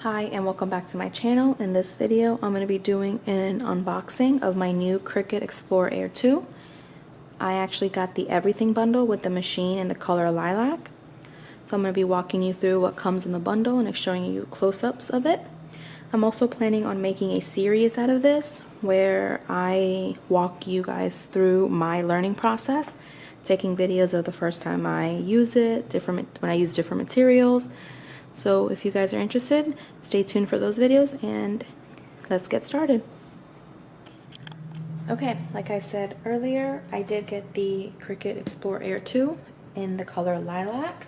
Hi and welcome back to my channel. In this video I'm going to be doing an unboxing of my new Cricut Explore Air 2. I actually got the everything bundle with the machine in the color lilac. So I'm going to be walking you through what comes in the bundle and showing you close-ups of it. I'm also planning on making a series out of this where I walk you guys through my learning process, taking videos of the first time I use it, when I use different materials. So if you guys are interested, stay tuned for those videos and let's get started. Okay, like I said earlier, I did get the Cricut Explore Air 2 in the color lilac.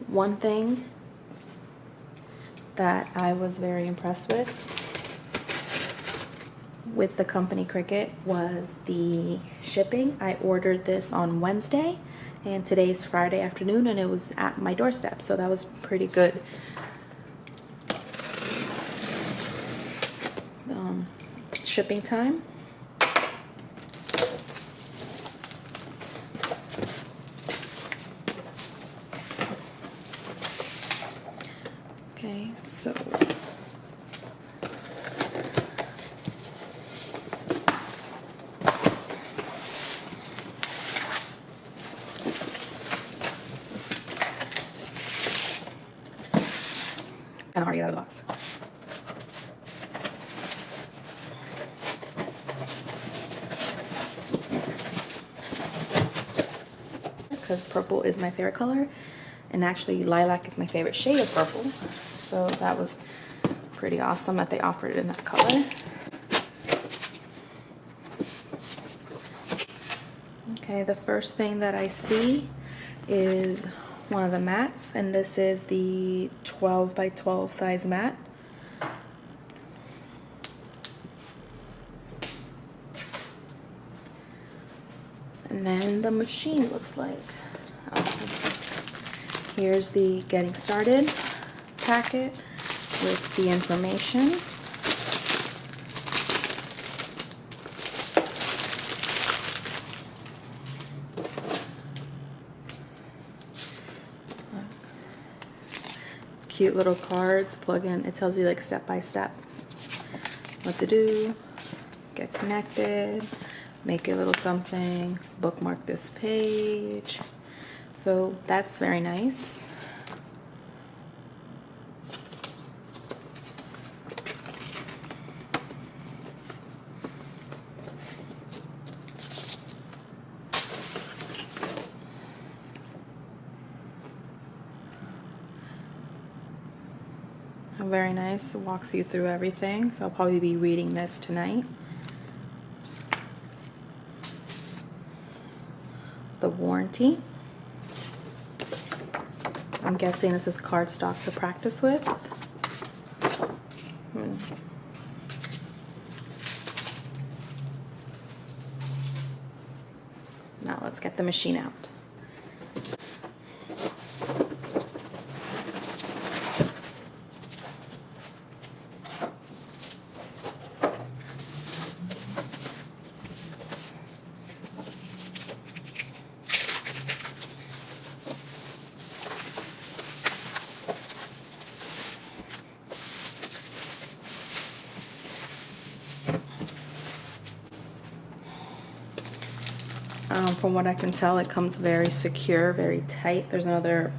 One thing that I was very impressed with the company Cricut was the shipping. I ordered this on Wednesday and today's Friday afternoon and it was at my doorstep, so that was pretty good. Shipping time. Okay, so kind of hard to get out of the box. Because purple is my favorite color, and actually lilac is my favorite shade of purple, so that was pretty awesome that they offered it in that color. Okay, the first thing that I see is one of the mats, and this is the 12 by 12 size mat. And then the machine looks like. Here's the getting started packet with the information. Cute little cards, plug in. It tells you like step by step what to do, get connected, make a little something, bookmark this page. So that's very nice. Very nice. It walks you through everything, so I'll probably be reading this tonight. The warranty. I'm guessing this is cardstock to practice with. Now let's get the machine out. From what I can tell, it comes very secure, very tight. There's another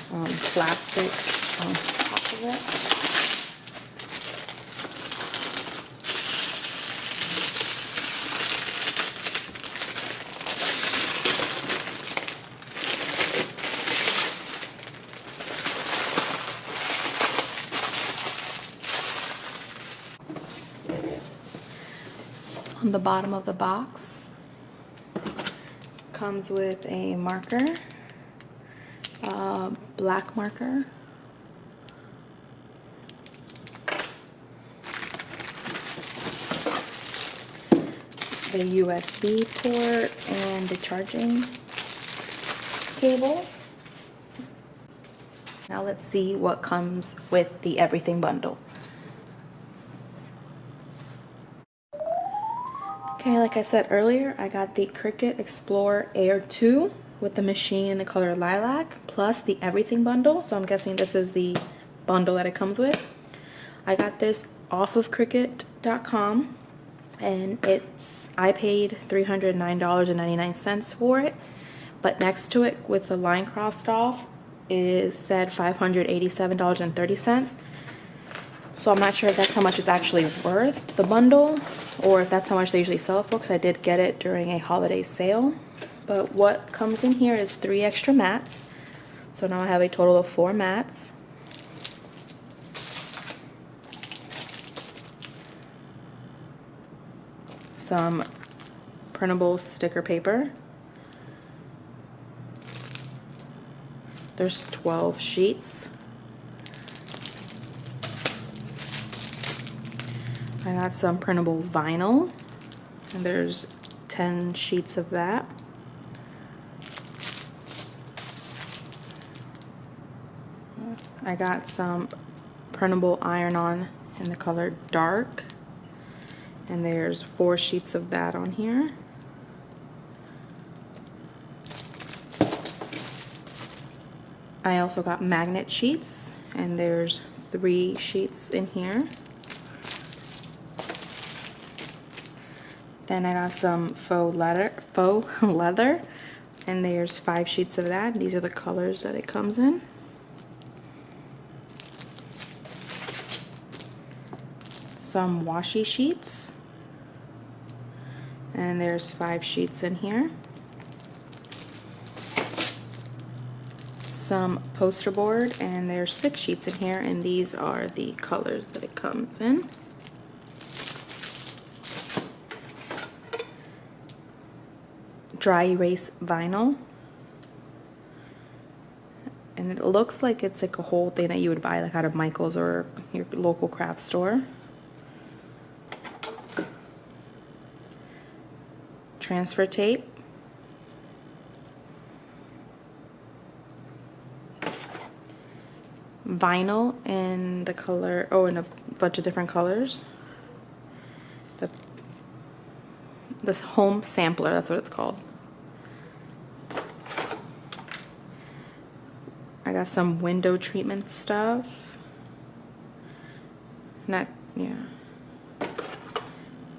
plastic on top of it. On the bottom of the box comes with a marker, black marker, the USB port, and the charging cable. Now let's see what comes with the everything bundle. Okay, like I said earlier, I got the Cricut Explore Air 2 with the machine in the color lilac, plus the everything bundle. So I'm guessing this is the bundle that it comes with. I got this off of Cricut.com, and I paid $309.99 for it, but next to it with the line crossed off it said $587.30. So I'm not sure if that's how much it's actually worth, the bundle, or if that's how much they usually sell it for, because I did get it during a holiday sale. But what comes in here is 3 extra mats. So now I have a total of 4 mats. Some printable sticker paper. There's 12 sheets. I got some printable vinyl, and there's 10 sheets of that. I got some printable iron-on in the color dark, and there's 4 sheets of that on here. I also got magnet sheets, and there's 3 sheets in here. Then I got some faux leather, and there's 5 sheets of that. These are the colors that it comes in. Some washi sheets, and there's 5 sheets in here. Some poster board, and there's 6 sheets in here, and these are the colors that it comes in. Dry erase vinyl, and it looks like it's like a whole thing that you would buy like out of Michael's or your local craft store. Transfer tape, vinyl in the color, in a bunch of different colors. This home sampler, that's what it's called. I got some window treatment stuff.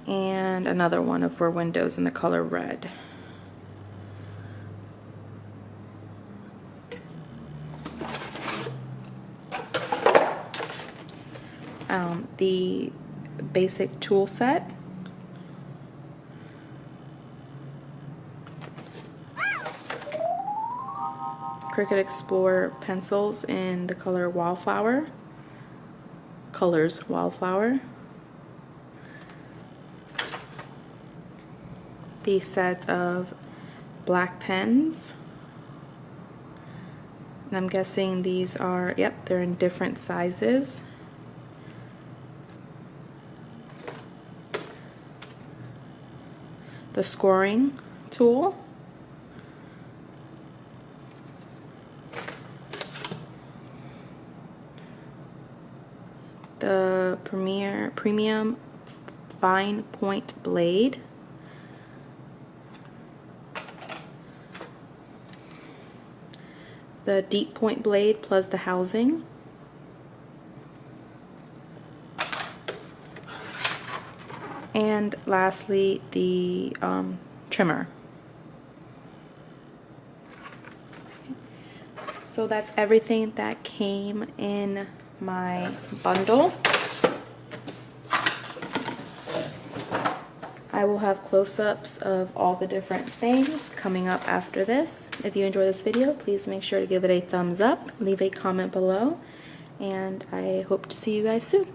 And another one for windows in the color red. The basic tool set. Cricut Explorer pencils in the color Wildflower. The set of black pens. And I'm guessing these are, yep, they're in different sizes. The scoring tool. The premium fine point blade. The deep point blade plus the housing. And lastly, the trimmer. So that's everything that came in my bundle. I will have close-ups of all the different things coming up after this. If you enjoy this video, please make sure to give it a thumbs up, leave a comment below, and I hope to see you guys soon.